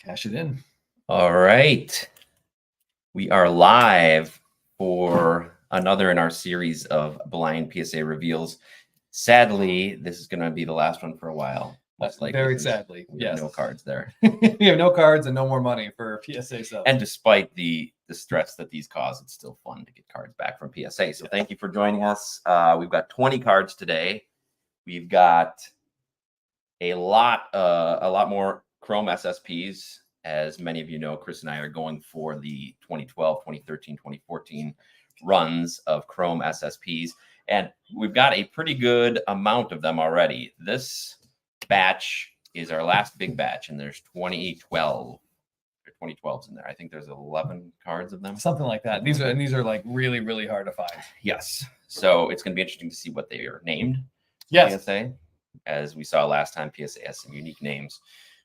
Cash it in. All right. We are live for another in our series of blind PSA reveals. Sadly, this is going to be the last one for a while. Most likely. Very sadly. We have no cards there. We have no cards and no more money for PSA subs. And despite the stress that these cause, it's still fun to get cards back from PSA. So thank you for joining us. We've got 20 cards today. We've got a lot more Chrome SSPs. As many of you know, Chris and I are going for the 2012, 2013, 2014 runs of Chrome SSPs. And we've got a pretty good amount of them already. This batch is our last big batch, and there's 2012s in there. I think there's 11 cards of them. Something like that. These are like really, really hard to find. Yes. So it's going to be interesting to see what they are named. Yes. PSA. As we saw last time, PSA has some unique names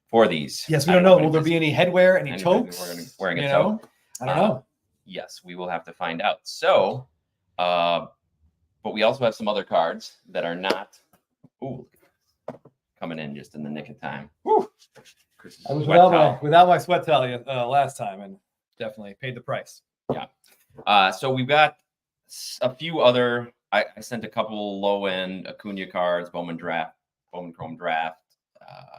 for these. Yes, we don't know. Will there be any headwear, any toques? Wearing a toque? I don't know. Yes, we will have to find out. So, but we also have some other cards that are not coming in just in the nick of time. I was without my sweat towel last time and definitely paid the price. Yeah. So we've got a few other. I sent a couple low-end Acuna cards, Bowman Chrome Draft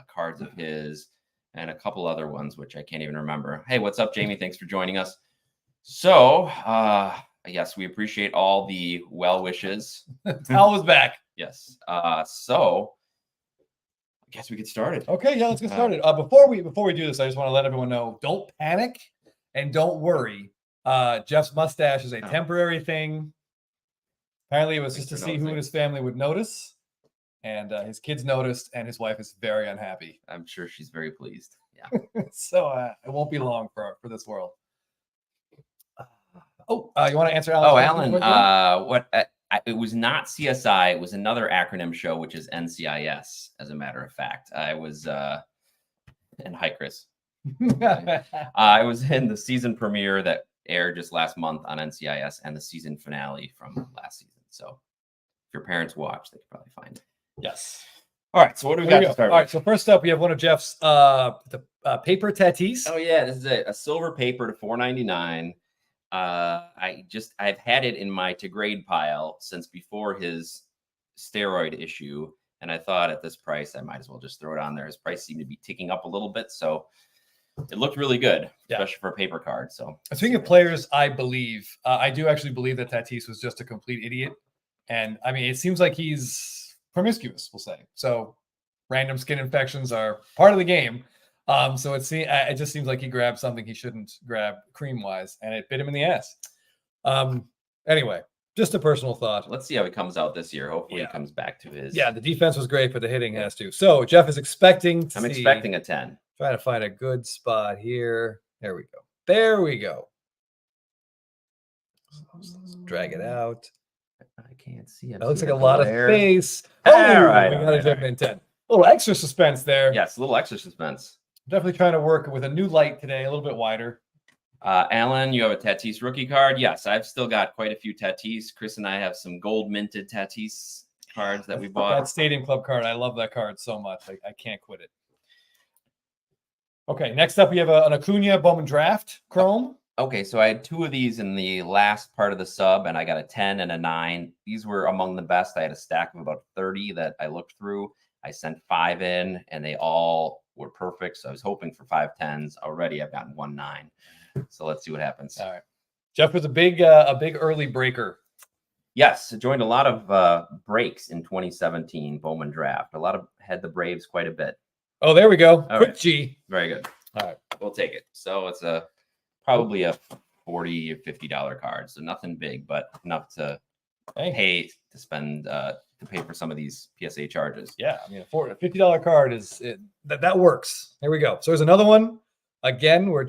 cards of his, and a couple other ones which I can't even remember. Hey, what's up, Jamie? Thanks for joining us. So, yes, we appreciate all the well wishes. Towel is back. Yes. So I guess we get started. Okay, yeah, let's get started. Before we do this, I just want to let everyone know: don't panic and don't worry. Jeff's mustache is a temporary thing. Apparently, it was just to see who in his family would notice, and his kids noticed, and his wife is very unhappy. I'm sure she's very pleased. Yeah. So it won't be long for this world. You want to answer Alan? Oh, Alan, it was not CSI. It was another acronym show, which is NCIS, as a matter of fact. I was, and hi, Chris. I was in the season premiere that aired just last month on NCIS and the season finale from last season. So if your parents watch, they could probably find it. Yes. All right. So what do we got to start with? All right. So first up, we have one of Jeff's the paper Tatis. Oh yeah, this is a silver paper to $4.99. I've had it in my to grade pile since before his steroid issue, and I thought at this price I might as well just throw it on there. His price seemed to be ticking up a little bit, so it looked really good, especially for a paper card. So speaking of players, I do actually believe that Tatis was just a complete idiot, and I mean it seems like he's promiscuous, we'll say. So random skin infections are part of the game. So it just seems like he grabbed something he shouldn't grab cream-wise, and it bit him in the ass. Anyway, just a personal thought. Let's see how he comes out this year. Hopefully he comes back to his... Yeah, the defense was great, but the hitting has to. So Jeff is expecting I'm expecting a 10. Trying to find a good spot here. There we go. There we go. Let's drag it out. I can't see it. That looks like a lot of space. All right. We got a Jeff in 10. A little extra suspense there. Yes, a little extra suspense. Definitely trying to work with a new light today, a little bit wider. Alan, you have a Tatis rookie card. Yes, I've still got quite a few Tatis. Chris and I have some gold minted Tatis cards that we bought. That Stadium Club card. I love that card so much. I can't quit it. Okay, next up we have an Acuna Bowman Draft Chrome. Okay, so I had two of these in the last part of the sub, and I got a 10 and a 9. These were among the best. I had a stack of about 30 that I looked through. I sent 5 in, and they all were perfect. So I was hoping for 5 10s. Already I've gotten 1 9. So let's see what happens. All right. Jeff was a big early breaker. Yes, joined a lot of breaks in 2017 Bowman Draft. Had the Braves quite a bit. Oh, there we go. All Quick right. G. Very good. All right. We'll take it. So it's probably a $40 or $50 card. So nothing big, but enough to pay for some of these PSA charges. Yeah, I mean, a $50 card that works. There we go. So there's another one. Again, we're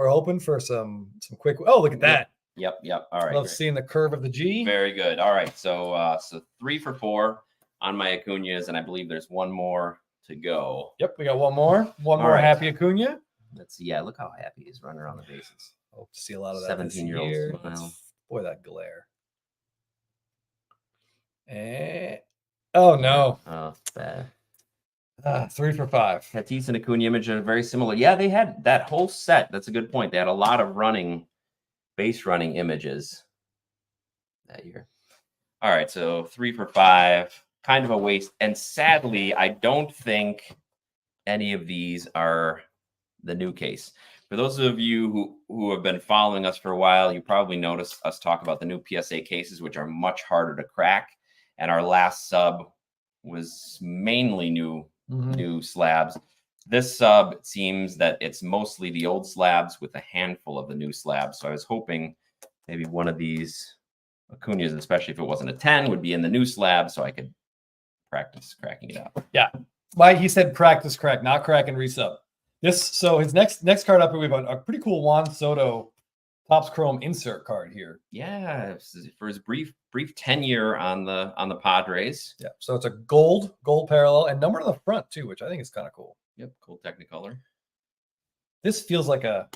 hoping for some quick. Oh, look at that. Yep. All right. Love seeing the curve of the G. Very good. All right. So 3 for 4 on my Acunas, and I believe there's one more to go. Yep, we got one more. One more happy Acuna. Let's see. Yeah, look how happy he's running around the bases. Hope to see a lot of that. 17-year-old smile. Boy, that glare. Oh no. Oh, bad. 3 for 5. Tatis and Acuna image are very similar. Yeah, they had that whole set. That's a good point. They had a lot of base running images that year. All right, so 3 for 5, kind of a waste. And sadly, I don't think any of these are the new case. For those of you who have been following us for a while, you probably noticed us talk about the new PSA cases, which are much harder to crack. And our last sub was mainly new slabs. This sub, it seems that it's mostly the old slabs with a handful of the new slabs. So I was hoping maybe one of these Acunas, especially if it wasn't a 10, would be in the new slab so I could practice cracking it out. Yeah. Why he said practice crack, not crack and resub. So his next card up, we have a pretty cool Juan Soto Topps Chrome insert card here. Yeah, for his brief tenure on the Padres. Yeah. So it's a gold parallel and numbered on the front too, which I think is kind of cool. Yep, cool Technicolor. This feels like a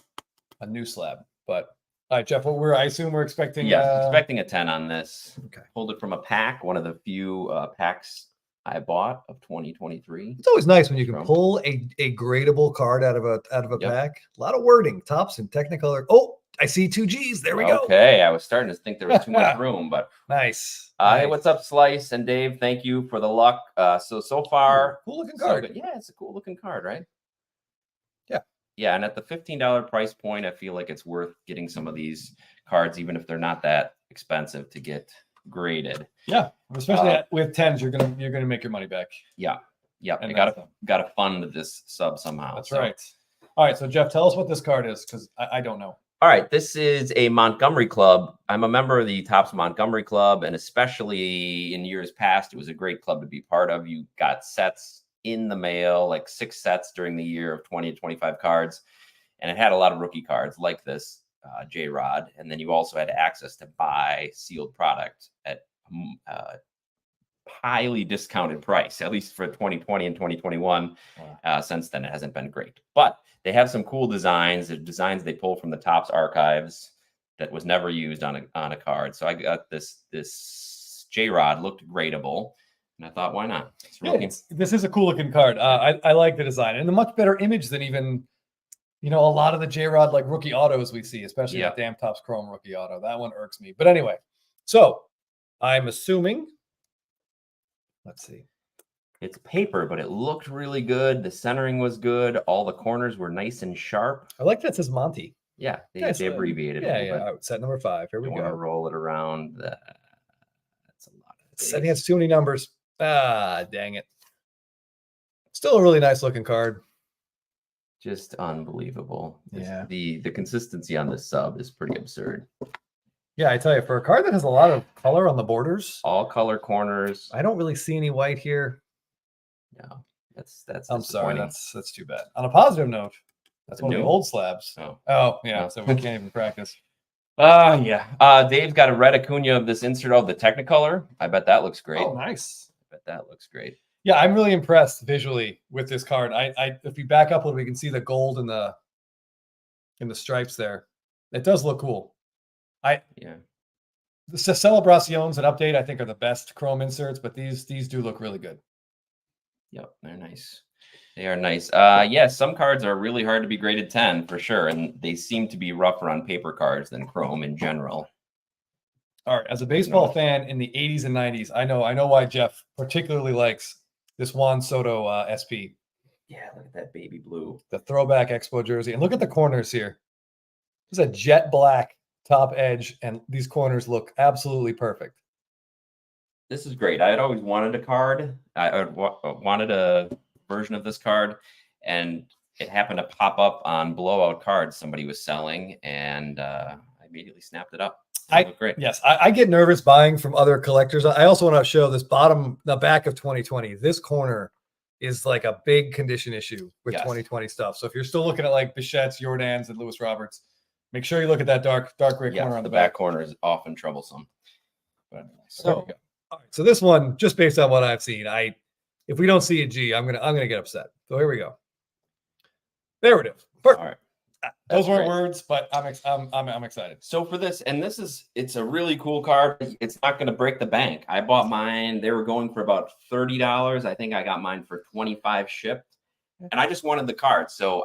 new slab, but all right, Jeff, I assume we're expecting. Yeah, expecting a 10 on this. Okay. Pulled it from a pack, one of the few packs I bought of 2023. It's always nice when you can pull a gradable card out of a pack. A lot of wording, Topps and Technicolor. Oh, I see 2 Gs. There we go. Okay, I was starting to think there was too much room, but nice. Hey, what's up, Slice and Dave? Thank you for the luck. So far, cool looking card. Yeah, it's a cool looking card, right? Yeah. Yeah, and at the $15 price point, I feel like it's worth getting some of these cards, even if they're not that expensive to get graded. Yeah, especially with 10s, you're gonna make your money back. Yeah, and you gotta fund this sub somehow. That's right. All right, so Jeff, tell us what this card is, because I don't know. All right, this is a Montgomery club. I'm a member of the Topps Montgomery club, and especially in years past, it was a great club to be part of. You got sets in the mail, like 6 sets during the year of 20 to 25 cards, and it had a lot of rookie cards like this J-Rod, and then you also had access to buy sealed product at highly discounted price, at least for 2020 and 2021. Since then, it hasn't been great, but they have some cool designs. The designs they pull from the Topps archives that was never used on a card. So I got this J-Rod, looked gradable, and I thought, why not? This is a cool looking card. I like the design and a much better image than even a lot of the J-Rod like rookie autos we see, especially the damn Topps Chrome rookie auto. That one irks me. But anyway, so I'm assuming. Let's see. It's paper, but it looked really good. The centering was good. All the corners were nice and sharp. I like that it says Monty. Yeah, they abbreviated it. Yeah. All right, set number 5. Here we go. Want to roll it around. That's a lot. I think it's too many numbers. Dang it. Still a really nice looking card. Just unbelievable. Yeah. The consistency on this sub is pretty absurd. Yeah, I tell you, for a card that has a lot of color on the borders, all color corners. I don't really see any white here. No, that's. I'm sorry, that's too bad. On a positive note, that's one of the old slabs. Oh, yeah. So we can't even practice. Yeah. Dave's got a red Acuna of this insert of the Technicolor. I bet that looks great. Oh, nice. I bet that looks great. Yeah, I'm really impressed visually with this card. If we back up a little, we can see the gold in the stripes there. It does look cool. The Celebraciones and Update, I think, are the best Chrome inserts, but these do look really good. Yep, they're nice. They are nice. Yes, some cards are really hard to be graded 10 for sure, and they seem to be rougher on paper cards than Chrome in general. All right, as a baseball fan in the 80s and 90s, I know why Jeff particularly likes this Juan Soto SP. Yeah, look at that baby blue. The throwback Expo jersey. And look at the corners here. This is a jet black top edge, and these corners look absolutely perfect. This is great. I had always wanted a card. I wanted a version of this card, and it happened to pop up on Blowout Cards somebody was selling, and I immediately snapped it up. Great. Yes, I get nervous buying from other collectors. I also want to show this the back of 2020. This corner is like a big condition issue with 2020 stuff. So if you're still looking at like Bichette's, Jordans, and Lewis Roberts, make sure you look at that dark gray corner on the back. Corner is often troublesome. But so, all right. So this one, just based on what I've seen, if we don't see a G, I'm gonna get upset. So here we go. There it is. Perfect. All right. Those weren't great. words, but I'm excited. So for this, and it's a really cool card. It's not going to break the bank. I bought mine. They were going for about $30. I think I got mine for 25 shipped. And I just wanted the card. So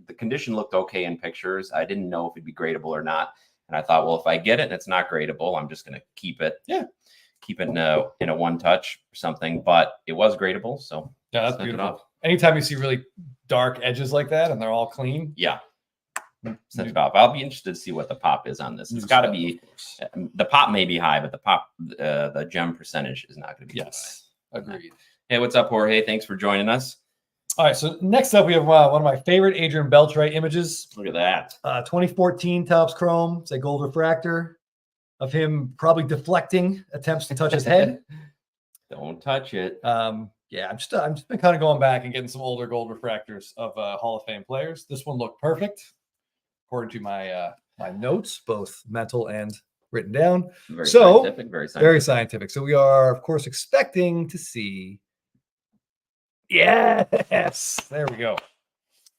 the condition looked okay in pictures. I didn't know if it'd be gradable or not. And I thought, well, if I get it and it's not gradable, I'm just going to keep it. Yeah. Keep it in a one touch or something. But it was gradable. So yeah, that's beautiful. Anytime you see really dark edges like that and they're all clean. Yeah. Send it off. I'll be interested to see what the pop is on this. It's got to be, the pop may be high, but the gem percentage is not going to be high. Agreed. Hey, what's up, Jorge? Thanks for joining us. All right, so next up we have one of my favorite Adrian Beltre images. Look at that. 2014 Topps Chrome. It's a gold refractor of him probably deflecting attempts to touch his head. Don't touch it. Yeah, I'm just been kind of going back and getting some older gold refractors of Hall of Fame players. This one looked perfect, according to my my notes, both mental and written down. Very scientific. Very scientific. So we are, of course, expecting to see. Yes, there we go.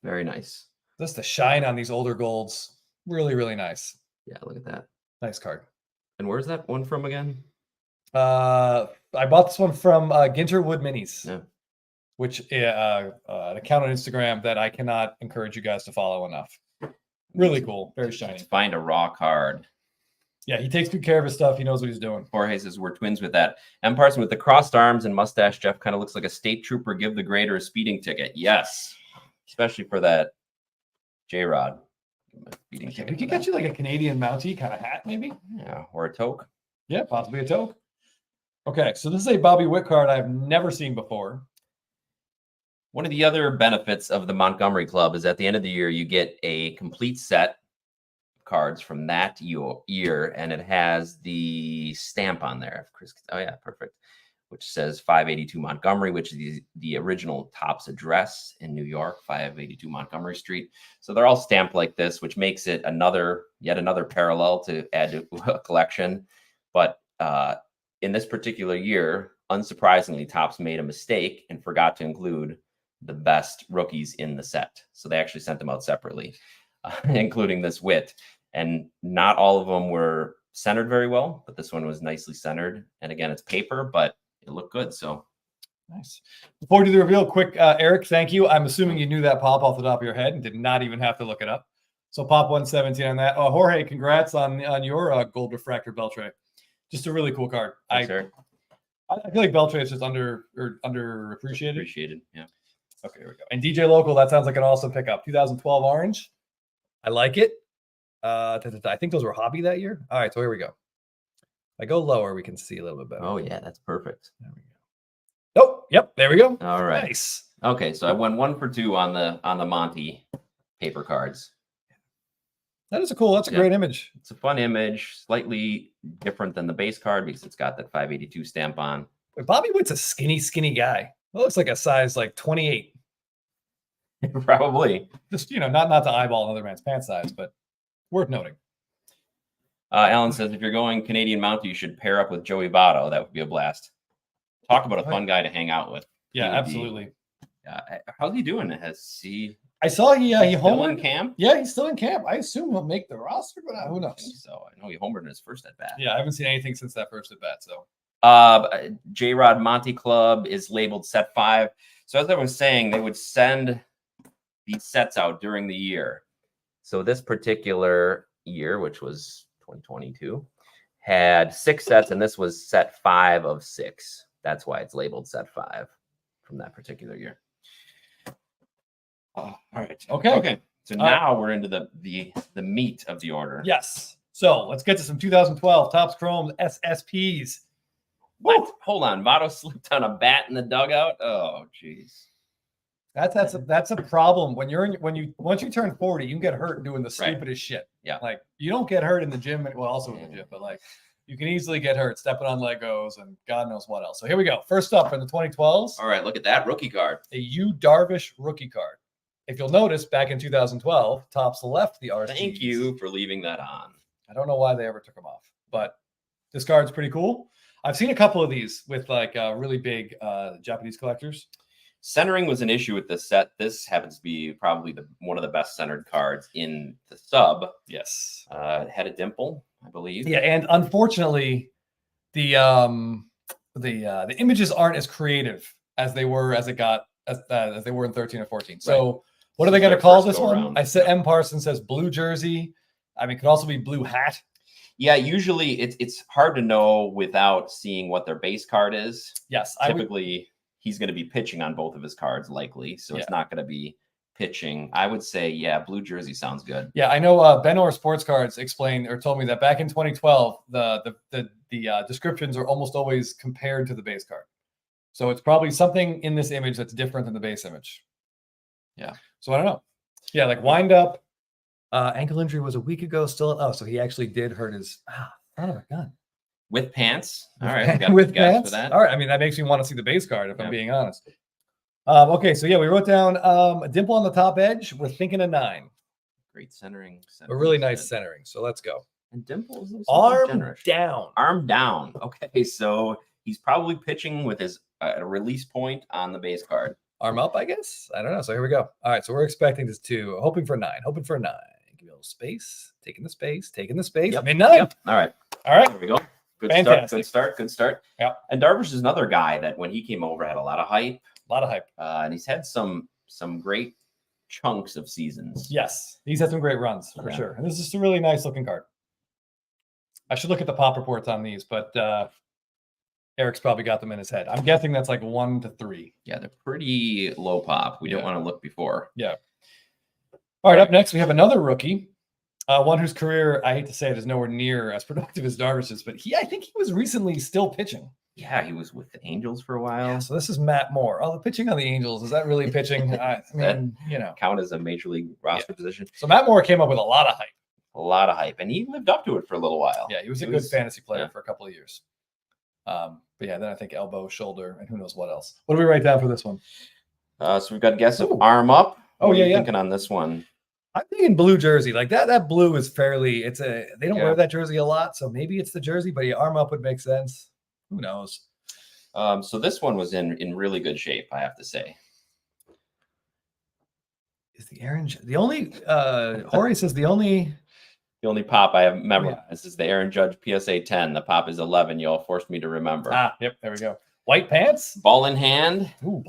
Very nice. Just the shine on these older golds, really, really nice. Yeah, look at that. Nice card. And where's that one from again? I bought this one from Ginter Wood Minis. Yeah. Which an account on Instagram that I cannot encourage you guys to follow enough. Really cool. Very shiny. Let's find a raw card. Yeah, he takes good care of his stuff. He knows what he's doing. Jorge says we're twins with that. M. Parson with the crossed arms and mustache. Jeff kind of looks like a state trooper. Give the grader a speeding ticket. Yes. Especially for that J-Rod. We could get you like a Canadian Mountie kind of hat, maybe. Yeah, or a toque. Yeah, possibly a toque. Okay, so this is a Bobby Witt card I've never seen before. One of the other benefits of the Montgomery Club is at the end of the year, you get a complete set of cards from that year, and it has the stamp on there. Oh, yeah, perfect. Which says 582 Montgomery, which is the original Topps address in New York, 582 Montgomery Street. So they're all stamped like this, which makes it yet another parallel to add to a collection. But in this particular year, unsurprisingly, Topps made a mistake and forgot to include the best rookies in the set. So they actually sent them out separately, including this Witt. And not all of them were centered very well, but this one was nicely centered. And again, it's paper, but it looked good. So nice. Before we do the reveal, quick, Eric, thank you. I'm assuming you knew that pop off the top of your head and did not even have to look it up. So pop 117 on that. Jorge, congrats on your gold refractor Beltre. Just a really cool card. Thanks, I feel like Beltre is just underappreciated. Appreciated, yeah. Okay, here we go. And DJ Local, that sounds like an awesome pickup. 2012 orange. I like it. I think those were hobby that year. All right, so here we go. If I go lower, we can see a little bit better. Oh, yeah, that's perfect. There we go. Oh, yep, there we go. All right. Nice. Okay, so I went 1 for 2 on the Monty paper cards. That's a great image. It's a fun image, slightly different than the base card because it's got that 582 stamp on. Wait, Bobby Witt's a skinny guy. It looks like a size like 28. Probably. Just, not to eyeball another man's pant size, but worth noting. Alan says, if you're going Canadian Mountie, you should pair up with Joey Votto. That would be a blast. Talk about a fun guy to hang out with. Yeah, absolutely. How's he doing? I saw he homered in camp? Yeah, he's still in camp. I assume he'll make the roster, but who knows? So I know he homered in his first at bat. Yeah, I haven't seen anything since that first at bat. So J-Rod Monty Club is labeled set 5. So as I was saying, they would send these sets out during the year. So this particular year, which was 2022, had 6 sets, and this was set 5 of 6. That's why it's labeled set 5 from that particular year. All right. Okay. So now we're into the meat of the order. Yes. So let's get to some 2012 Topps Chrome SSPs. What? Hold on. Votto slipped on a bat in the dugout. Oh, jeez. That's a problem when once you turn 40, you can get hurt doing the stupidest shit. Yeah. Like you don't get hurt in the gym, well, also in the gym, but like you can easily get hurt stepping on Legos and God knows what else. So here we go. First up in the 2012s. All right, look at that rookie card. A Darvish rookie card. If you'll notice, back in 2012, Topps left the RSPs. Thank you for leaving that on. I don't know why they ever took them off, but this card's pretty cool. I've seen a couple of these with like really big Japanese collectors. Centering was an issue with this set. This happens to be probably one of the best centered cards in the sub. Yes. It had a dimple, I believe. Yeah, and unfortunately, the images aren't as creative as they were as they were in 13 or 14. So what are they going to call this one? Around. I said M. Parsons says blue jersey. I mean, it could also be blue hat. Yeah, usually it's hard to know without seeing what their base card is. Yes, typically he's going to be pitching on both of his cards, likely. So it's not going to be pitching. I would say, yeah, blue jersey sounds good. Yeah, I know Ben Orr Sports Cards explained or told me that back in 2012, the descriptions are almost always compared to the base card. So it's probably something in this image that's different than the base image. Yeah. So I don't know. Yeah, like wind up. Ankle injury was a week ago. Still, so he actually did hurt his son of a gun. With pants. All right. We With got pants. for that. All right. I mean, that makes me want to see the base card if I'm being honest. Okay. So yeah, we wrote down a dimple on the top edge. We're thinking a 9. Great centering. A really nice centering. So let's go. And dimples. Arm down. Arm down. Okay. So he's probably pitching with his release point on the base card. Arm up, I guess. I don't know. So here we go. All right. So we're expecting this to hoping for a 9. Hoping for a 9. Give me a little space. Taking the space. Taking the space. Yep. Mid 9. Yep. All right. All right. There we go. Good Fantastic. start. Good start. Yeah. And Darvish is another guy that when he came over had a lot of hype. A lot of hype. And he's had some great chunks of seasons. Yes. He's had some great runs for sure. And this is just a really nice looking card. I should look at the pop reports on these, but Eric's probably got them in his head. I'm guessing that's like 1 to 3. Yeah, they're pretty low pop. We didn't want to look before. Yeah. All right, up next, we have another rookie. One whose career, I hate to say it, is nowhere near as productive as Darvish's, but I think he was recently still pitching. Yeah, he was with the Angels for a while. Yeah, so this is Matt Moore. Oh, the pitching on the Angels, is that really pitching? I mean, count as a major league roster position. So Matt Moore came up with a lot of hype. A lot of hype, and he lived up to it for a little while. Yeah, he was a good fantasy player for a couple of years. But yeah, then I think elbow, shoulder, and who knows what else. What do we write down for this one? So we've got a guess of arm up. What are you thinking on this one? I'm thinking blue jersey. Like that blue is fairly, they don't wear that jersey a lot, so maybe it's the jersey, but arm up would make sense. Who knows? So this one was in really good shape, I have to say. Is the only Jorge says the only pop I have memorized is the Aaron Judge PSA 10. The pop is 11. You all forced me to remember. Yep, there we go. White pants? Ball in hand. Ooh,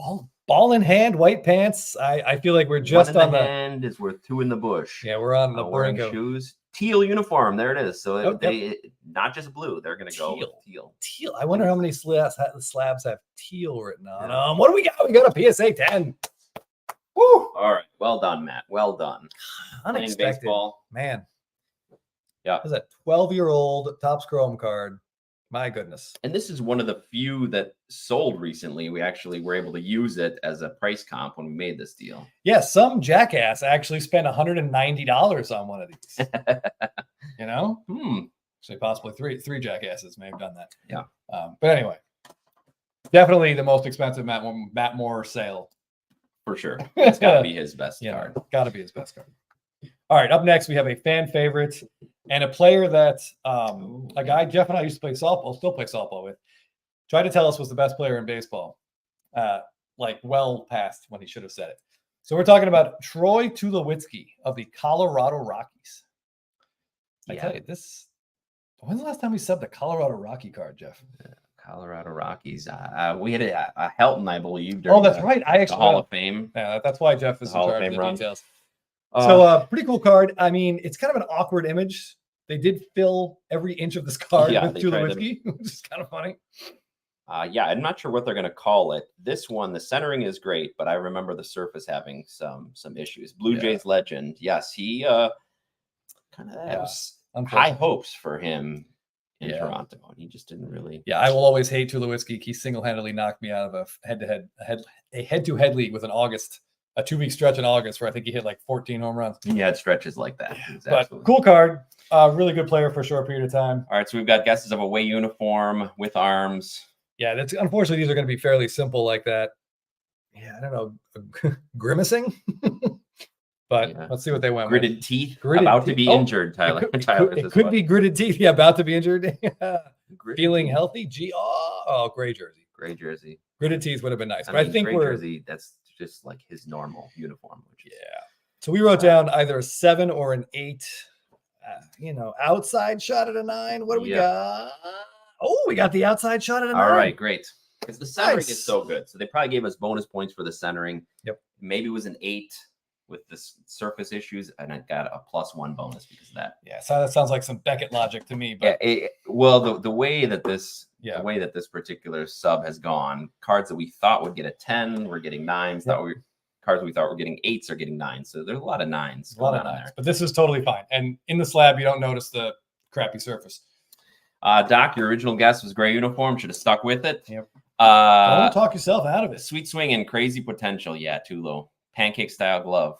ball in hand, white pants. I feel like we're just on the hand is worth 2 in the bush. Yeah, we're on the wearing shoes. Teal uniform. There it is. So not just blue. They're going to go with teal. Teal. I wonder how many slabs have teal written on them. What do we got? We got a PSA 10. Woo! All right. Well done, Matt. Well done. Unexpected. Playing baseball. Man. Yeah. This is a 12-year-old Topps Chrome card. My goodness. And this is one of the few that sold recently. We actually were able to use it as a price comp when we made this deal. Yeah, some jackass actually spent $190 on one of these. Actually, possibly three jackasses may have done that. Yeah. But anyway, definitely the most expensive Matt Moore sale. For sure. It's got to be his best card. Got to be his best card. All right, up next, we have a fan favorite and a player that a guy Jeff and I used to play softball, still play softball with, tried to tell us was the best player in baseball, well past when he should have said it. So we're talking about Troy Tulowitzky of the Colorado Rockies. I tell you, when's the last time we subbed a Colorado Rocky card, Jeff? Colorado Rockies. We had a Helton, I believe. That's right. I actually Hall of Fame. Yeah, that's why Jeff is in charge of the run. details. So pretty cool card. I mean, it's kind of an awkward image. They did fill every inch of this card with Tulowitzky, which is kind of funny. I'm not sure what they're going to call it. This one, the centering is great, but I remember the surface having some issues. Blue Jays legend. Yes, he kind of has high hopes for him in Toronto, and he just didn't really. Yeah, I will always hate Tulowitzky. He single-handedly knocked me out of a head-to-head league with a 2-week stretch in August where I think he hit like 14 home runs. He had stretches like that. But cool card. Really good player for a short period of time. All right, so we've got guesses of away uniform with arms. Yeah, unfortunately these are going to be fairly simple like that. Yeah, I don't know, grimacing. But let's see what they went with. Gritted teeth. About to be injured, Tyler. It could be gritted teeth. Yeah, about to be injured. Feeling healthy. Gray jersey. Gray jersey. Gritted tees would have been nice. I But I mean, think gray we're jersey, that's just like his normal uniform. Which is, yeah. So we wrote down either a 7 or an 8. Outside shot at a 9. What do we got? Oh, we got the outside shot at a 9. All right, great. Because the centering Nice. is so good. So they probably gave us bonus points for the centering. Yep. Maybe it was an 8 with the surface issues, and I got a +1 bonus because of that. Yeah, so that sounds like some Beckett logic to me. But Well, the way that this Yeah. the way that this particular sub has gone, cards that we thought would get a 10, we're getting 9s. Yep. Cards we thought were getting 8s are getting 9s. So there's a lot of 9s. a lot of going on nines. But this is totally fine. And in the slab, you don't notice the crappy surface. Doc, your original guess was gray uniform. Should have stuck with it. Yep. Don't talk yourself out of it. Sweet swing and crazy potential. Yeah, Tulo. Pancake style glove.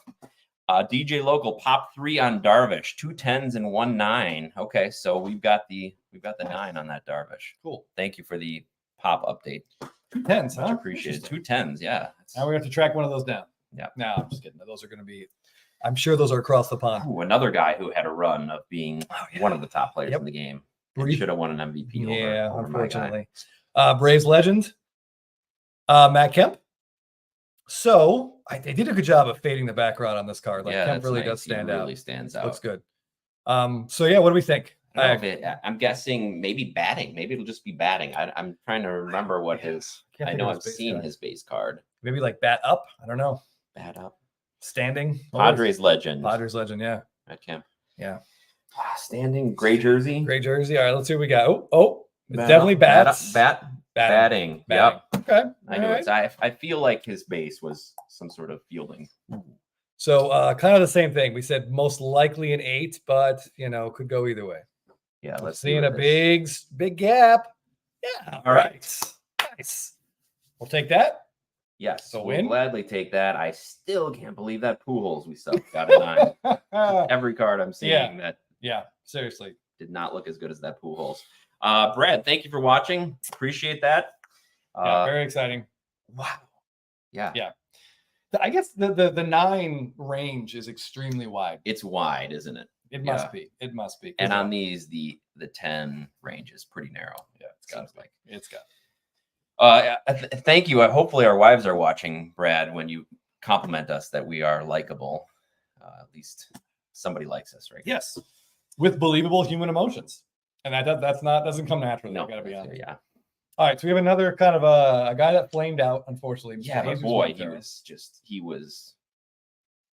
DJ Local Pop 3 on Darvish. 2 10s and 1 9. Okay, so we've got the 9 on that Darvish. Cool. Thank you for the pop update. 2 10s, huh? Much appreciated. 2 10s, yeah. Now we have to track one of those down. Yeah. No, I'm just kidding. Those are going to be, I'm sure those are across the pond. Ooh, another guy who had a run of being one of the top players Yep. in the game. Brief. Should have won an MVP over unfortunately. Braves legend, Matt Kemp. So they did a good job of fading the background on this card. Like Kemp really does stand out. Really stands out. Looks good. So yeah, what do we think? I'm guessing maybe batting. Maybe it'll just be batting. I'm trying to remember what his. I know I've seen his base card. Maybe like bat up. I don't know. Bat up. Standing. Padres legend. Padres legend. Yeah. Matt Kemp. Yeah. Standing. Gray jersey. Gray jersey. All right. Let's see what we got. Oh. It's definitely bats. Batting. Yep. Okay. I know. I feel like his base was some sort of fielding. So kind of the same thing. We said most likely an 8, but could go either way. Yeah. Let's see a big gap. Yeah. All right. Nice. We'll take that. Yes. So we'll gladly take that. I still can't believe that Pujols we still got a 9. Every card I'm seeing that. Yeah. Seriously. Did not look as good as that Pujols. Brad, thank you for watching. Appreciate that. Very exciting. Wow. Yeah. Yeah. I guess the 9 range is extremely wide. It's wide, isn't it? It must be. It must be. And on these, the 10 range is pretty narrow. Yeah, it's got like it's got. Thank you. Hopefully, our wives are watching, Brad, when you compliment us that we are likable. At least somebody likes us, right? Yes, with believable human emotions, and doesn't come naturally. No, I gotta be honest. Yeah. All right, so we have another kind of a guy that flamed out, unfortunately. Yeah, but boy, he was.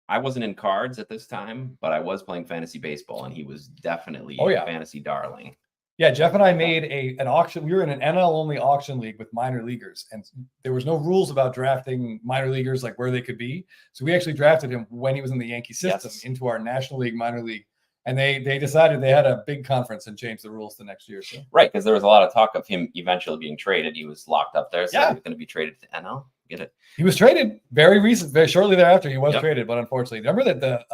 I wasn't in cards at this time, but I was playing fantasy baseball, and he was definitely a fantasy darling. Yeah, Jeff and I made an auction. We were in an NL only auction league with minor leaguers, and there was no rules about drafting minor leaguers, like where they could be. So we actually drafted him when he was in the Yankee system into our National League minor league. And they decided they had a big conference and changed the rules the next year. So. Right, because there was a lot of talk of him eventually being traded. He was locked up there, so he was going to be traded to NL. Get it? He was traded very shortly thereafter. He was traded, but unfortunately, remember that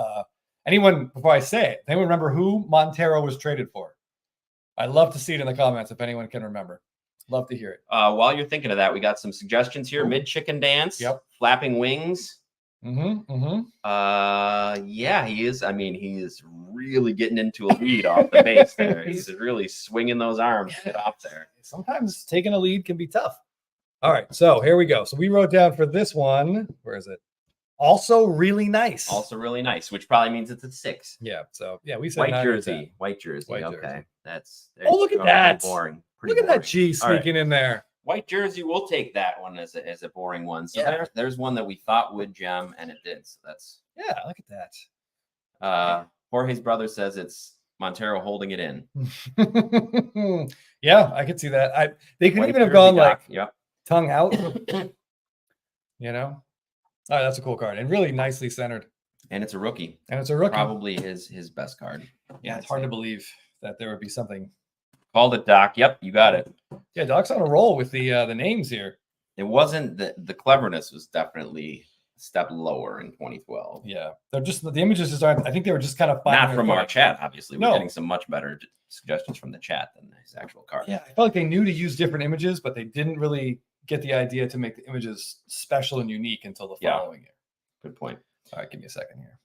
before I say it, anyone remember who Montero was traded for? I'd love to see it in the comments if anyone can remember. Love to hear it. While you're thinking of that, we got some suggestions here. Mid chicken dance. Yep. Flapping wings. Yeah, he is. I mean, he is really getting into a lead off the base there. He's really swinging those arms to get off there. Sometimes taking a lead can be tough. All right, so here we go. So we wrote down for this one. Where is it? Also really nice. Also really nice, which probably means it's a 6. Yeah. So yeah, we said white jersey. White jersey. Okay, jersey. That's. Look at that. Boring. Look at that G sneaking in there. White jersey, we'll take that one as a boring one. So there's one that we thought would gem, and it did. So that's look at that. Jorge's brother says it's Montero holding it in. Yeah, I could see that. They could even have gone like tongue out. All right, that's a cool card and really nicely centered. And it's a rookie. Probably his best card. Yeah, it's hard to believe that there would be something. Called it, Doc. Yep, you got it. Yeah, Doc's on a roll with the names here. It wasn't the cleverness was definitely a step lower in 2012. Yeah, they're just the images just aren't. I think they were just kind of not from our chat. Obviously, we're getting some much better suggestions from the chat than his actual card. Yeah, I felt like they knew to use different images, but they didn't really get the idea to make the images special and unique until the following year. Good point. All right, give me a second here.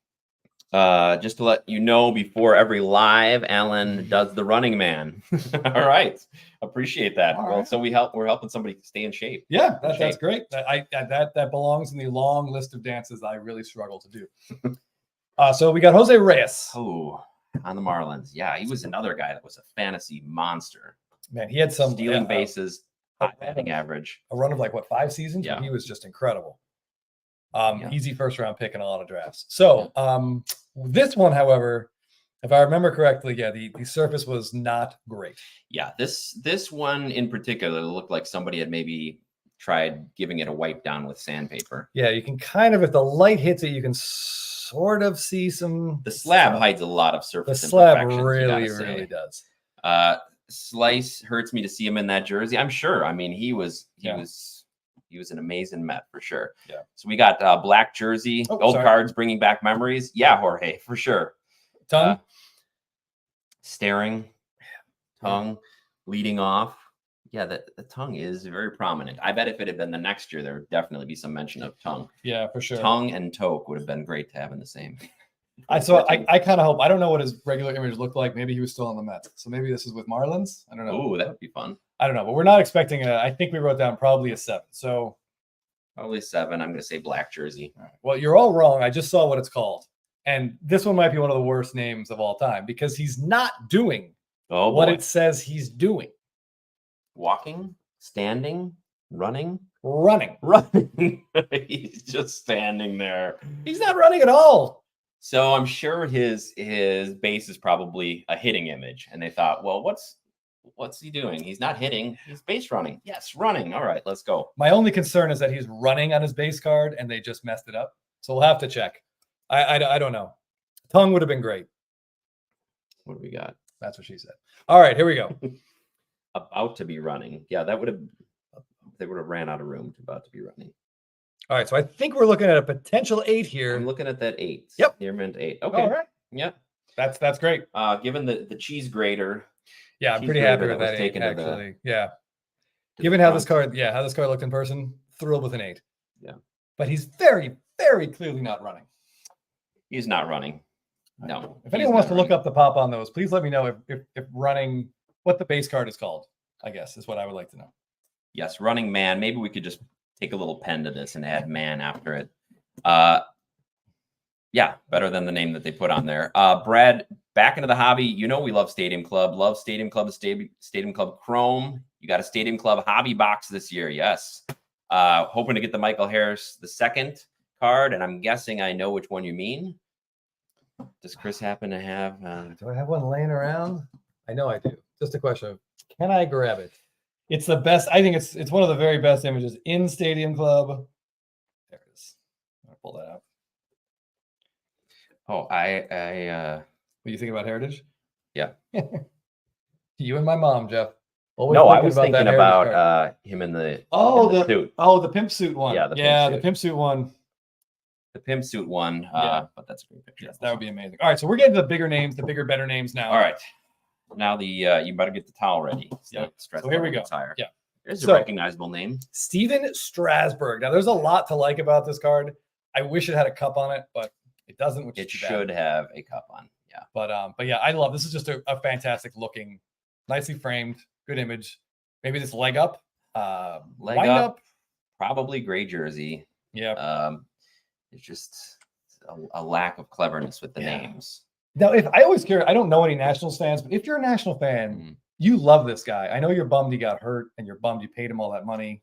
Just to let you know, before every live, Alan does the running man. All right, appreciate that. All Well, right. so we're helping somebody stay in shape. Yeah, that's great. That belongs in the long list of dances I really struggle to do. So we got Jose Reyes. Oh, on the Marlins. Yeah, he was another guy that was a fantasy monster. Man, he had some Stealing bases, high batting average. a run of like what, 5 seasons? Yeah. Where he was just incredible. Yeah. Easy first round pick in a lot of drafts. So this one, however, if I remember correctly, yeah, the surface was not great. Yeah, this one in particular looked like somebody had maybe tried giving it a wipe down with sandpaper. Yeah, you can kind of, if the light hits it, you can sort of see some. The slab hides a lot of surface. The slab imperfections, really does. Slice hurts me to see him in that jersey. I'm sure. I mean, he was an amazing Met for sure. Yeah. So we got black jersey, gold cards, bringing back memories. Yeah, Jorge, for sure. Tongue, staring, tongue, leading off. Yeah, the tongue is very prominent. I bet if it had been the next year, there would definitely be some mention of tongue. Yeah, for sure. Tongue and toque would have been great to have in the same. I kind of hope. I don't know what his regular image looked like. Maybe he was still on the Mets. So maybe this is with Marlins. I don't know. Oh, that would be fun. I don't know, but we're not expecting I think we wrote down probably a 7. So probably 7. I'm going to say black jersey. All right. Well, you're all wrong. I just saw what it's called. And this one might be one of the worst names of all time because he's not doing what it says he's doing. Walking, standing, running. He's just standing there. He's not running at all. So I'm sure his base is probably a hitting image. And they thought, well, what's he doing? He's not hitting. He's base running. Yes, running. All right, let's go. My only concern is that he's running on his base card and they just messed it up. So we'll have to check. I don't know. Tongue would have been great. What do we got? That's what she said. All right, here we go. About to be running. Yeah, they would have ran out of room to about to be running. All right, so I think we're looking at a potential 8 here. I'm looking at that 8. Yep. Near mint 8. Okay. All right. Yeah. That's great. Given the cheese grater. Yeah, I'm pretty happy with that 8, actually. Yeah. Given how this card looked in person, thrilled with an 8. Yeah. But he's very, very clearly not running. He's not running. No. If anyone wants to look up the pop on those, please let me know if running, what the base card is called, I guess, is what I would like to know. Yes, running man. Maybe we could just take a little pen to this and add man after it. Yeah, better than the name that they put on there. Brad, back into the hobby. You know we love Stadium Club. Love Stadium Club, Stadium Club Chrome. You got a Stadium Club hobby box this year. Yes. Hoping to get the Michael Harris the second card, and I'm guessing I know which one you mean. Does Chris happen to have? Do I have one laying around? I know I do. Just a question of, can I grab it? It's the best. I think it's one of the very best images in Stadium Club. There it is. I'm gonna pull that out. Oh, What do you think about Heritage? Yeah. You and my mom, Jeff. Always no, I was thinking about him in the suit. Oh, the pimp suit one. Yeah, the pimp suit one. The pimp suit one. But that's a great picture. Yes, that would be amazing. All right, so we're getting to the bigger names, the bigger, better names now. All right. Now you better get the towel ready. Yeah. So here we go. Higher. Yeah. There's a recognizable name. Steven Strasburg. Now, there's a lot to like about this card. I wish it had a cup on it, but it doesn't. Which it should have a cup on. Yeah. But yeah, I love this. Is just a fantastic looking, nicely framed, good image. Maybe this leg up. Leg up. Probably gray jersey. Yeah. It's just a lack of cleverness with the names. Now, if I always care, I don't know any Nationals fans, but if you're a National fan, you love this guy. I know you're bummed he got hurt and you're bummed you paid him all that money,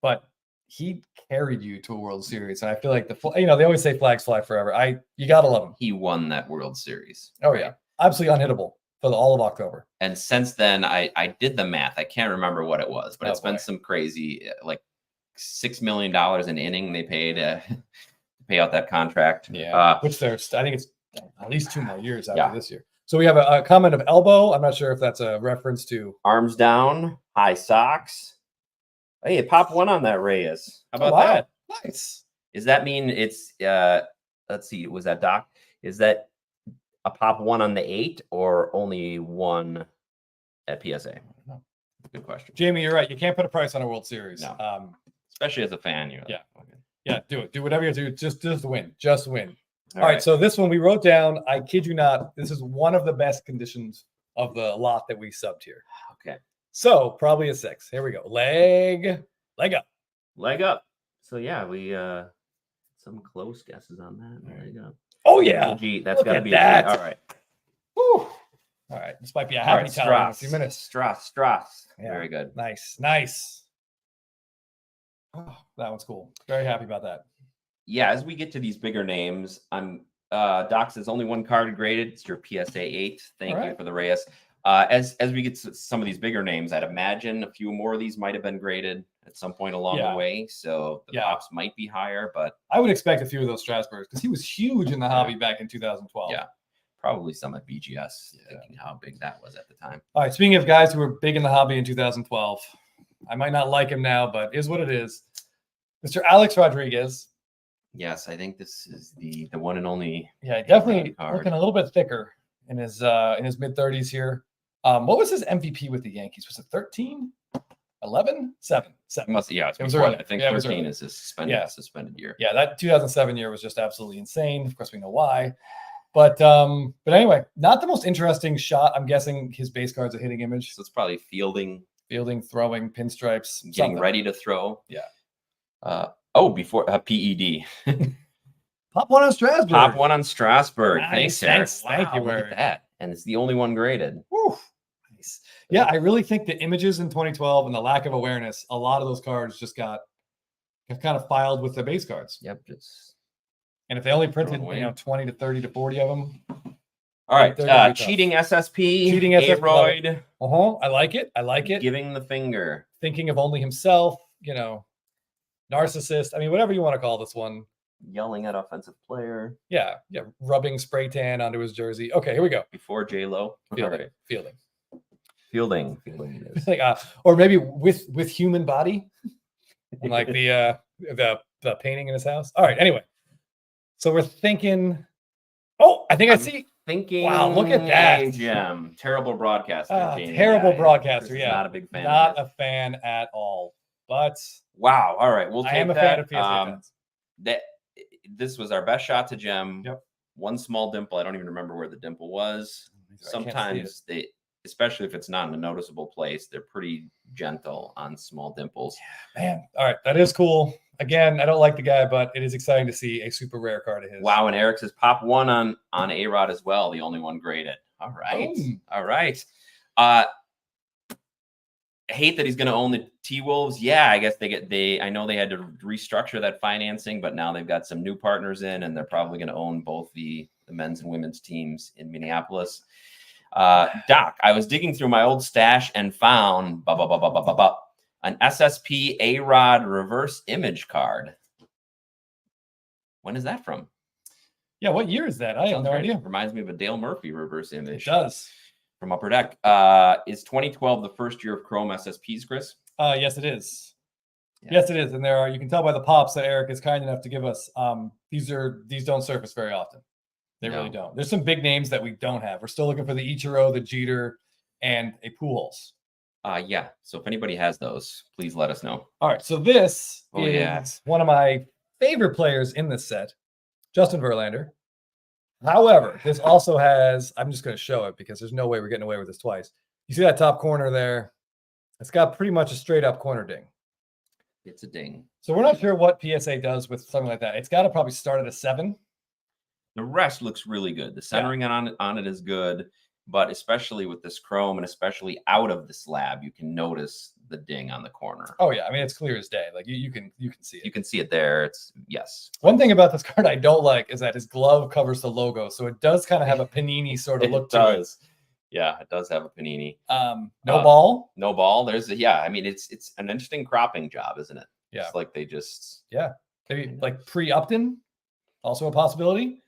but he carried you to a World Series. And I feel like they always say flags fly forever. You got to love him. He won that World Series. Oh, yeah. Absolutely unhittable for all of October. And since then, I did the math. I can't remember what it was, but it's been some crazy, like $6 million an inning they paid to pay out that contract. Yeah. Which I think it's at least 2 more years after this year. So we have a comment of elbow. I'm not sure if that's a reference to arms down, high socks. Hey, it popped one on that Reyes. How about that? Nice. Does that mean it's let's see, was that Doc? Is that a pop 1 on the 8 or only 1 at PSA? No. Good question. Jamie, you're right. You can't put a price on a World Series. No. Especially as a fan. Yeah, do it. Do whatever you do. Just win. Just win. All right. So this one we wrote down. I kid you not. This is one of the best conditions of the lot that we subbed here. Okay. So probably a 6. Here we go. Leg up. So yeah, we some close guesses on that. Leg up. Oh yeah. G. That's got to be that. a G. All right. Whew. All right. This might be a happy time in a few minutes. Strass. Yeah. Very good. Nice. Oh, that one's cool. Very happy about that. Yeah, as we get to these bigger names, I'm Doc says only one card graded. It's your PSA 8. Thank you for the Reyes. As we get to some of these bigger names, I'd imagine a few more of these might have been graded at some point along the way. So the Pops might be higher, but I would expect a few of those Strasburgs because he was huge in the hobby back in 2012. Yeah, probably some at BGS, thinking how big that was at the time. All right, speaking of guys who were big in the hobby in 2012, I might not like him now, but is what it is. Mr. Alex Rodriguez. Yes, I think this is the one and only. Yeah, definitely looking a little bit thicker in his mid-30s here. What was his MVP with the Yankees? Was it 13, 11, 7? It was early. I think 13 is his suspended year. Yeah, that 2007 year was just absolutely insane. Of course, we know why. But anyway, not the most interesting shot. I'm guessing his base card's a hitting image. So it's probably fielding, throwing, pinstripes, getting ready to throw. Yeah. Before PED. Pop one on Strasburg. Pop one on Strasburg. Nice. Thanks. Thank you. Look at that. And it's the only one graded. Whew. Nice. Yeah, I really think the images in 2012 and the lack of awareness, a lot of those cards just have kind of filed with the base cards. Yep. And if they only printed 20 to 30 to 40 of them. All right. Cheating SSP. Cheating SSP. A-Royd. I like it. Giving the finger. Thinking of only himself, narcissist. I mean, whatever you want to call this one. Yelling at offensive player. Yeah. Rubbing spray tan onto his jersey. Okay, here we go. Before J-Lo. Fielding. Is. Or maybe with human body, like the painting in his house. All right. Anyway, so we're thinking. Oh, I think I see. Thinking. Wow, look at that. Gem. Terrible broadcaster. Terrible broadcaster. Yeah. Not a big fan. Not a fan at all. But wow. All right. We'll take that. I am a fan of PSA fans. This was our best shot to gem. Yep. One small dimple. I don't even remember where the dimple was. Sometimes they, especially if it's not in a noticeable place, they're pretty gentle on small dimples. Yeah, man. All right. That is cool. Again, I don't like the guy, but it is exciting to see a super rare card of his. Wow. And Eric says pop one on A-Rod as well. The only one graded. All right. Boom. All right. I hate that he's going to own the T-Wolves. Yeah, I guess I know they had to restructure that financing, but now they've got some new partners in, and they're probably going to own both the men's and women's teams in Minneapolis. Doc, I was digging through my old stash and found an SSP A-Rod reverse image card. When is that from? Yeah, what year is that? I have no idea. Reminds me of a Dale Murphy reverse image. It does. From Upper Deck. Is 2012 the first year of Chrome SSPs, Chris? Yes, it is. Yeah. Yes, it is. And you can tell by the pops that Eric is kind enough to give us. These don't surface very often. They really don't. There's some big names that we don't have. We're still looking for the Ichiro, the Jeter, and a Pujols. Yeah. So if anybody has those, please let us know. All right. So this is one of my favorite players in this set, Justin Verlander. However, this also has, I'm just going to show it because there's no way we're getting away with this twice. You see that top corner there? It's got pretty much a straight up corner ding. It's a ding. So we're not sure what PSA does with something like that. It's got to probably start at a 7. The rest looks really good. The centering on it is good, but especially with this chrome and especially out of the slab, you can notice the ding on the corner. Oh yeah, I mean it's clear as day. Like you can see it. You can see it there. It's yes. One thing about this card I don't like is that his glove covers the logo, so it does kind of have a panini sort of look to it. Yeah, it does have a panini. No ball. No ball. There's I mean it's an interesting cropping job, isn't it? Yeah. It's like they just maybe like pre-Upton, also a possibility.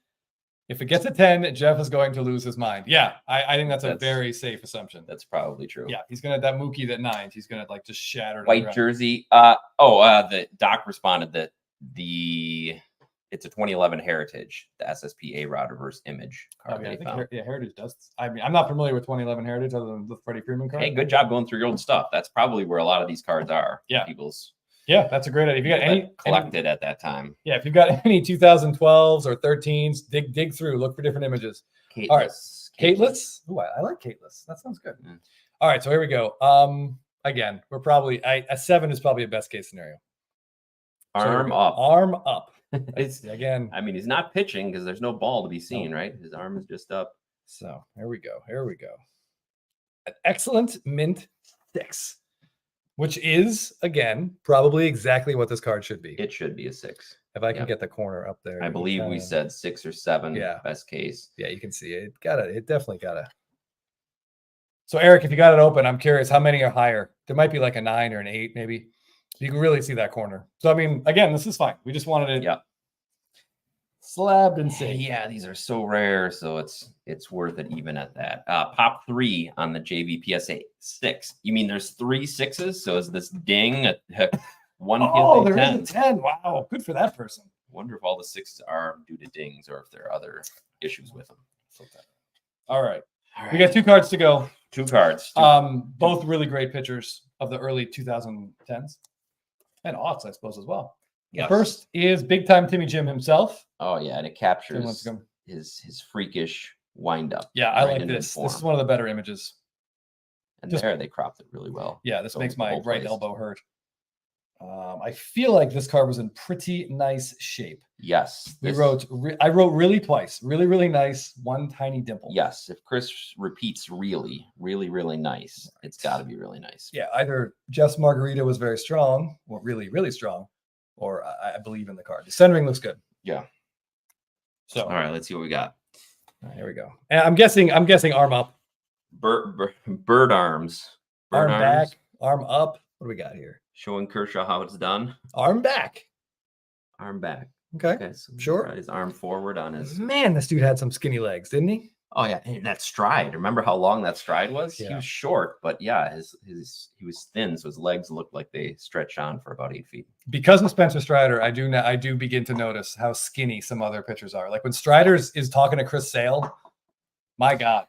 If it gets a 10, Jeff is going to lose his mind. Yeah, I think that's a very safe assumption. That's probably true. Yeah, he's gonna that Mookie that 9s. He's gonna like just shatter. White jersey. The Doc responded that it's a 2011 Heritage, the SSP A-Rod reverse image card. I think Heritage does. I mean, I'm not familiar with 2011 Heritage other than the Freddie Freeman card. Hey, good job going through your old stuff. That's probably where a lot of these cards are. Yeah, Yeah, that's a great idea. If you got any collected at that time. Yeah, if you've got any 2012s or 13s, dig through, look for different images. All right, Cateless. Ooh, I like Cateless. That sounds good. Mm. All right, so here we go. Again, we're probably a 7 is probably a best case scenario. Arm up. Arm up. It's again. I mean, he's not pitching because there's no ball to be seen, right? His arm is just up. So here we go. Here we go. An excellent mint 6, which is again probably exactly what this card should be. It should be a 6. If I can get the corner up there. I believe we said 6 or 7. Yeah. Best case. Yeah, you can see it. It definitely gotta. So Eric, if you got it open, I'm curious how many are higher. There might be like a 9 or an 8, maybe. You can really see that corner. So I mean, again, this is fine. We just wanted it slabbed and safe. Yeah, these are so rare, so it's worth it even at that. Pop 3 on the JV PSA 6. You mean there's 3 6s? So is this ding a 1 Oh, PSA there 10? is a 10. Wow, good for that person. Wonder if all the 6s are due to dings or if there are other issues with them. All right. We got 2 cards to go. 2 cards. Both really great pictures of the early 2010s and aughts, I suppose, as well. Yes. First is big time Timmy Jim himself. Oh yeah, and it captures his freakish wind up. Yeah, I like this. This is one of the better images. And there they cropped it really well. Yeah, this makes my right elbow hurt. I feel like this card was in pretty nice shape. Yes. I wrote really twice. Really, really nice. One tiny dimple. Yes. If Chris repeats really, really, really nice, it's got to be really nice. Yeah. Either Jeff's margarita was very strong, or really, really strong, or I believe in the card. The centering looks good. Yeah. So all right, let's see what we got. All right, here we go. And I'm guessing arm up. Bird arms. Arm back. Arm up. What do we got here? Showing Kershaw how it's done. Arm back. Arm back. Okay. So sure. His arm forward on his. Man, this dude had some skinny legs, didn't he? Oh yeah, and that stride. Remember how long that stride was? Yeah. He was short, but yeah, he was thin, so his legs looked like they stretched on for about 8 feet. Because of Spencer Strider, I do begin to notice how skinny some other pitchers are. Like when Strider is talking to Chris Sale, my God,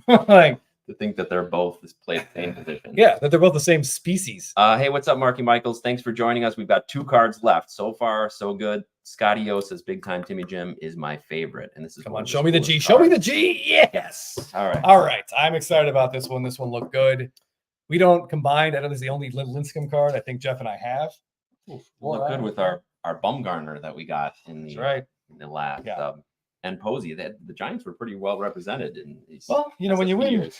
like to think that they're both play the same position. Yeah, that they're both the same species. Hey, what's up, Marky Michaels? Thanks for joining us. We've got 2 cards left. So far, so good. Scotty O says Big Time Timmy Jim is my favorite. And this is come on, show me the G. Cards. Show me the G. Yes. All right. All right. I'm excited about this one. This one looked good. We don't combine. I know this is the only Lincecum card I think Jeff and I have. We'll look good with our Bumgarner that we got in the in the last and Posey. The Giants were pretty well represented in these. Well, you know, when you win,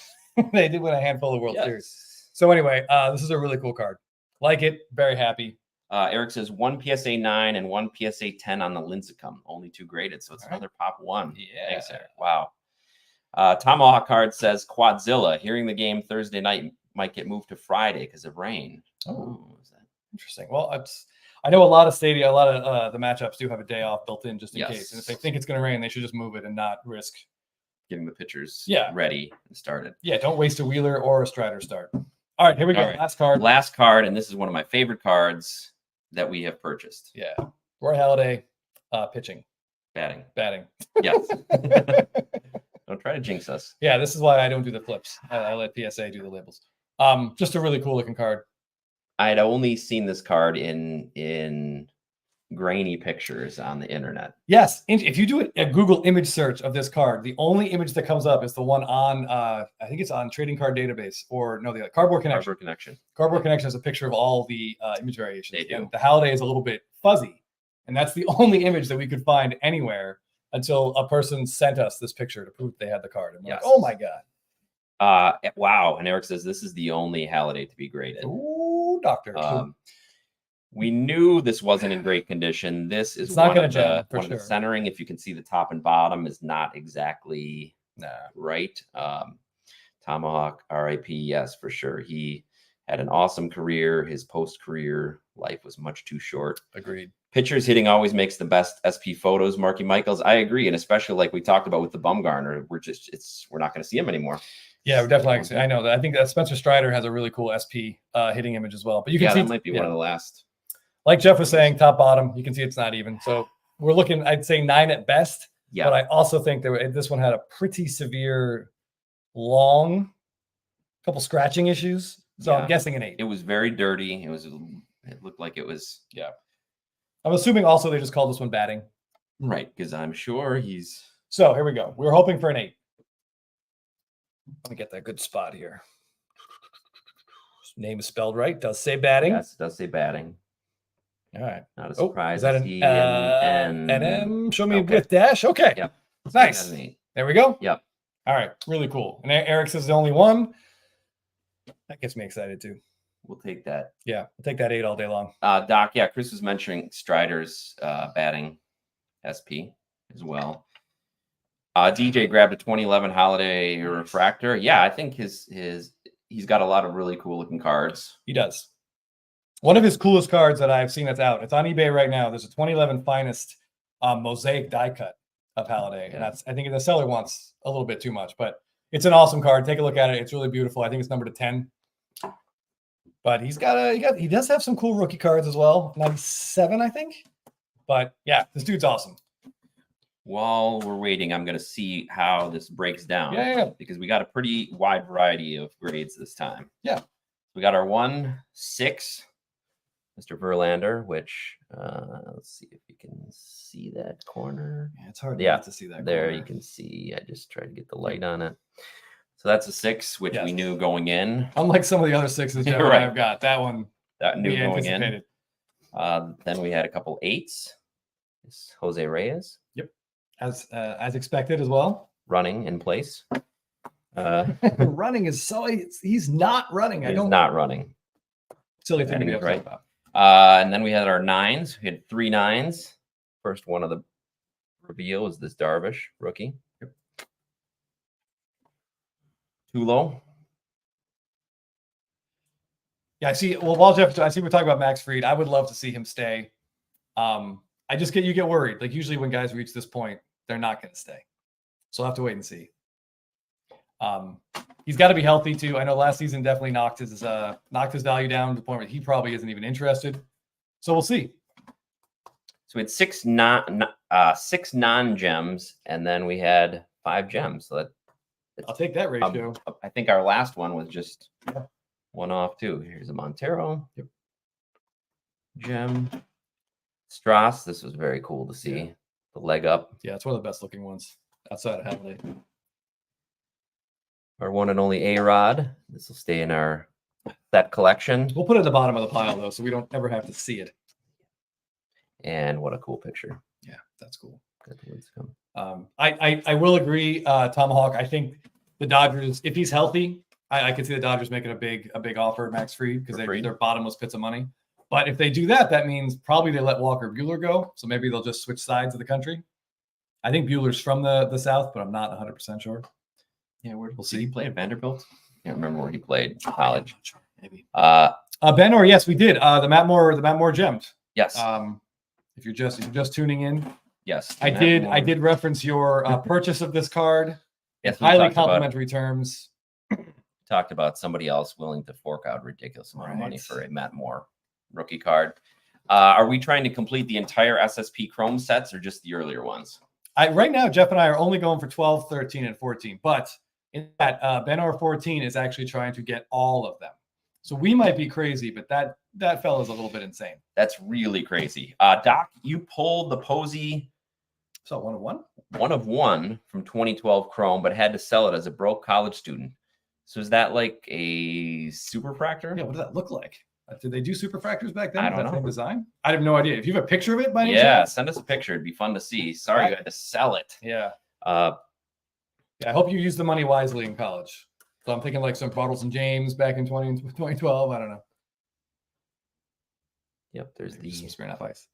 they did win a handful of World Series. So anyway, this is a really cool card. Like it. Very happy. Eric says 1 PSA 9 and 1 PSA 10 on the Lincecum. Only 2 graded, so it's another Pop 1. Yeah. Thanks, Eric. Wow. Tomahawk Card says Quadzilla. Hearing the game Thursday night might get moved to Friday because of rain. Oh, is that interesting? Well, I know a lot of stadia, a lot of the matchups do have a day off built in just in case. And if they think it's going to rain, they should just move it and not risk getting the pitchers ready and started. Yeah, don't waste a Wheeler or a Strider start. All right, here we go. Right. Last card, and this is one of my favorite cards that we have purchased. Yeah. Roy Halladay, pitching. Batting. Yes. Don't try to jinx us. Yeah, this is why I don't do the flips. I let PSA do the labels. Just a really cool looking card. I had only seen this card in grainy pictures on the internet. Yes. If you do a Google image search of this card, the only image that comes up is the one on, I think it's on Trading Card Database or no, the Cardboard Connection. Cardboard Connection is a picture of all the image variations. And the Halladay is a little bit fuzzy. And that's the only image that we could find anywhere until a person sent us this picture to prove they had the card. And we're like, oh my God. Wow. And Eric says this is the only Halladay to be graded. Ooh, doctor. We knew this wasn't in great condition. This is not one of the centering. If you can see the top and bottom is not exactly right. Tomahawk, RIP, yes, for sure. He had an awesome career. His post-career life was much too short. Agreed. Pitchers hitting always makes the best SP photos, Marky Michaels. I agree. And especially like we talked about with the Bumgarner, we're not going to see him anymore. Yeah, we're definitely. I know that. I think that Spencer Strider has a really cool SP hitting image as well. But you can see that might be one of the last. Like Jeff was saying, top bottom, you can see it's not even. So we're looking, I'd say 9 at best. Yeah. But I also think that this one had a pretty severe, couple scratching issues. So I'm guessing an 8. It was very dirty. It It looked like it was I'm assuming also they just called this one batting. right, because I'm sure he's. So here we go. We're hoping for an 8. Let me get that good spot here. Name is spelled right. Does say batting. Yes, it does say batting. All right. Not a surprise. Is that to an see NM? Show me okay. with dash. Okay. Yep. Nice. There we go. Yep. All right. Really cool. And Eric's is the only one. That gets me excited too. We'll take that. Yeah. I'll take that 8 all day long. Doc, yeah, Chris was mentioning Strider's batting SP as well. DJ grabbed a 2011 Halladay refractor. Yeah, I think he's got a lot of really cool looking cards. He does. One of his coolest cards that I've seen that's out. It's on eBay right now. There's a 2011 Finest mosaic die cut of Halladay, and I think the seller wants a little bit too much, but it's an awesome card. Take a look at it. It's really beautiful. I think it's numbered to 10. But he does have some cool rookie cards as well. 97, I think. But yeah, this dude's awesome. While we're waiting, I'm going to see how this breaks down. Yeah. Because we got a pretty wide variety of grades this time. Yeah. We got our 1-6, Mr. Verlander, which let's see if you can see that corner. Yeah, it's hard not to see that there corner. You can see. I just tried to get the light on it. So that's a 6, which we knew going in. Unlike some of the other 6s that I've got, that one that knew going anticipated. In. Then we had a couple 8s. It's Jose Reyes. Yep. As expected as well. Running in place. Running is he's not running. He's not running. Silly thing to be upset right. about. And then we had our 9s. We had 3 9s. First one of the reveal is this Darvish rookie. Yep. Tulo. Yeah, I see. Well, while Jeff, I see we're talking about Max Fried. I would love to see him stay. You get worried. Like usually when guys reach this point, they're not going to stay. So I'll have to wait and see. He's got to be healthy too. I know last season definitely knocked his value down to the point where he probably isn't even interested. So we'll see. So we had 6 non-gems, and then we had 5 gems. So I'll take that ratio. I think our last one was just one off too. Here's a Montero. Yep. Gem. Strauss. This was very cool to see. Yeah. The leg up. Yeah, it's one of the best looking ones outside of Halladay. Our one and only A-Rod. This will stay in our set collection. We'll put it at the bottom of the pile though, so we don't ever have to see it. And what a cool picture. Yeah, that's cool. I will agree, Tomahawk. I think the Dodgers, if he's healthy, I could see the Dodgers making a big offer at Max Fried because they're bottomless pits of money. But if they do that, that means probably they let Walker Buehler go. So maybe they'll just switch sides of the country. I think Buehler's from the South, but I'm not 100% sure. Yeah, we'll see. He played at Vanderbilt. I can't remember where he played college. Sure, maybe. Ben, or yes, we did. The Matt Moore gemmed. Yes. If you're just tuning in, yes, I did reference your purchase of this card. Yes, highly complimentary terms. Talked about somebody else willing to fork out ridiculous amount of money for a Matt Moore rookie card. Are we trying to complete the entire SSP Chrome sets or just the earlier ones? Right now, Jeff and I are only going for 12, 13, and 14. But in that, Ben or 14 is actually trying to get all of them. So we might be crazy, but that fella's a little bit insane. That's really crazy. Doc, you pulled the Posey. So 1 of 1? 1 of 1 from 2012 Chrome, but had to sell it as a broke college student. So is that like a superfractor? Yeah, what did that look like? Did they do superfractors back then? I don't know. Same design? I have no idea. If you have a picture of it by any chance? chance? Send us a picture. It'd be fun to see. Sorry, you had to sell it. Yeah. I hope you use the money wisely in college. So I'm thinking like some Bottles and James back in 2012. I don't know. Yep, there's the spray enough ice.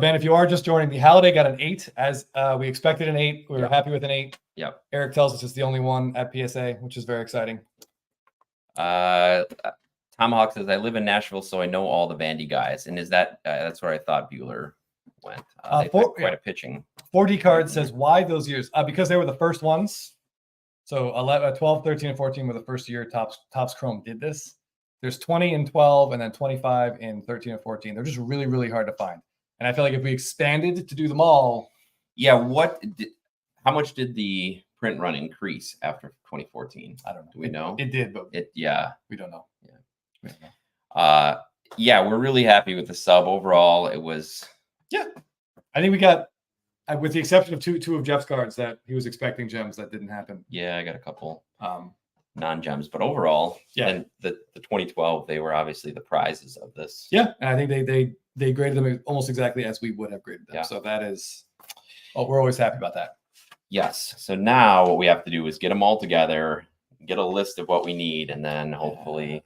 Ben, if you are just joining, the Halladay got an 8 as we expected an 8. We were happy with an 8. Yep. Eric tells us it's the only one at PSA, which is very exciting. Tomahawk says, I live in Nashville, so I know all the Vandy guys. And is that's where I thought Buehler went. Quite a pitching. 4D card says, why those years? Because they were the first ones. So 11, 12, 13, and 14 were the first year Topps Chrome did this. There's 20 and 12, and then 25 in 13 and 14. They're just really, really hard to find. And I feel like if we expanded to do them all. Yeah, how much did the print run increase after 2014? I don't know. Do we know? It did, but we don't know. Yeah. We don't know. Yeah, we're really happy with the sub overall. It was. Yeah, I think we got, with the exception of two of Jeff's cards that he was expecting gems that didn't happen. Yeah, I got a couple non-gems, but overall, yeah. And the 2012, they were obviously the prizes of this. Yeah, and I think they graded them almost exactly as we would have graded them. Yeah. So that is, we're always happy about that. Yes. So now what we have to do is get them all together, get a list of what we need, and then hopefully.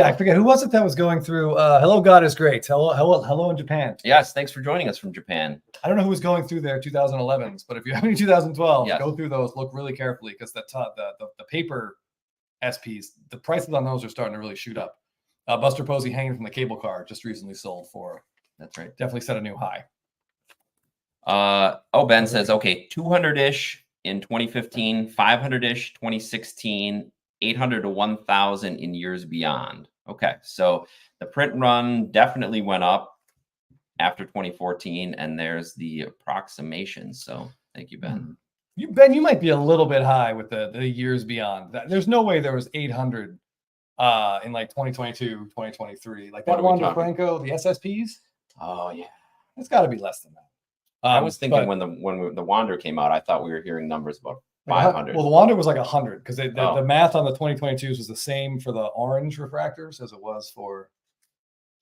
I forget who was it that was going through. Hello, God is great. Hello in Japan. Yes, thanks for joining us from Japan. I don't know who was going through their 2011s, but if you have any 2012, Yes. go through those. Look really carefully because the paper SPs, the prices on those are starting to really shoot up. Buster Posey hanging from the cable car just recently sold for. That's right. Definitely set a new high. Ben says, okay, 200-ish in 2015, 500-ish 2016, 800 to 1,000 in years beyond. Okay, so the print run definitely went up after 2014, and there's the approximation. So thank you, Ben. Ben, you might be a little bit high with the years beyond. There's no way there was 800 in like 2022, 2023. Like that Wander Franco, the SSPs. Oh yeah, it's got to be less than that. I was thinking when the Wander came out, I thought we were hearing numbers about 500. Well, the Wander was like 100 because the math on the 2022s was the same for the orange refractors as it was for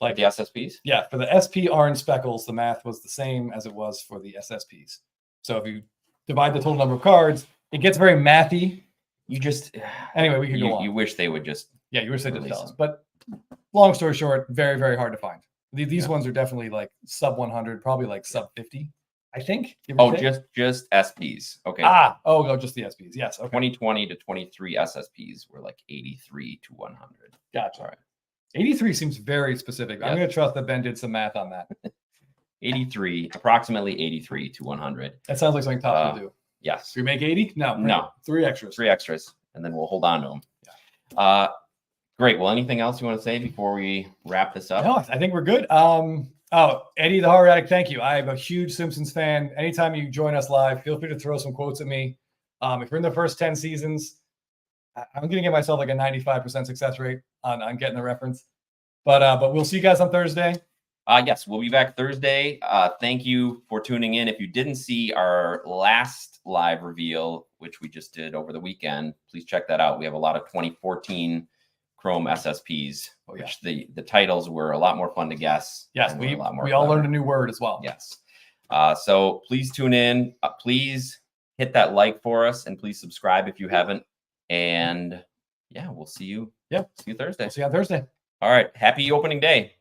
like the SSPs. Yeah, for the SP orange speckles, the math was the same as it was for the SSPs. So if you divide the total number of cards, it gets very mathy. You just anyway, we could go on. You wish they would just you wish they just tell us. But long story short, very very hard to find. These ones are definitely like sub 100, probably like sub 50. I think. Just SPs. Okay. Just the SPs. Yes. Okay. 2020 to 23 SSPs were like 83 to 100. Gotcha. All right. 83 seems very specific. Yes. I'm going to trust that Ben did some math on that. 83, approximately 83 to 100. That sounds like something Topps would do. Yes. Should we make 80? No. 3 extras. 3 extras, and then we'll hold on to them. Yeah. Great. Well, anything else you want to say before we wrap this up? No, I think we're good. Eddie the Horror Addict, thank you. I am a huge Simpsons fan. Anytime you join us live, feel free to throw some quotes at me. If you're in the first 10 seasons, I'm going to give myself like a 95% success rate on getting the reference. But we'll see you guys on Thursday. Yes, we'll be back Thursday. Thank you for tuning in. If you didn't see our last live reveal, which we just did over the weekend, please check that out. We have a lot of 2014 Chrome SSPs, which the titles were a lot more fun to guess. Yes, we all learned a new word as well. Yes. So please tune in. Please hit that like for us, and please subscribe if you haven't. And we'll see you. Yeah, see you Thursday. See you on Thursday. All right. Happy opening day.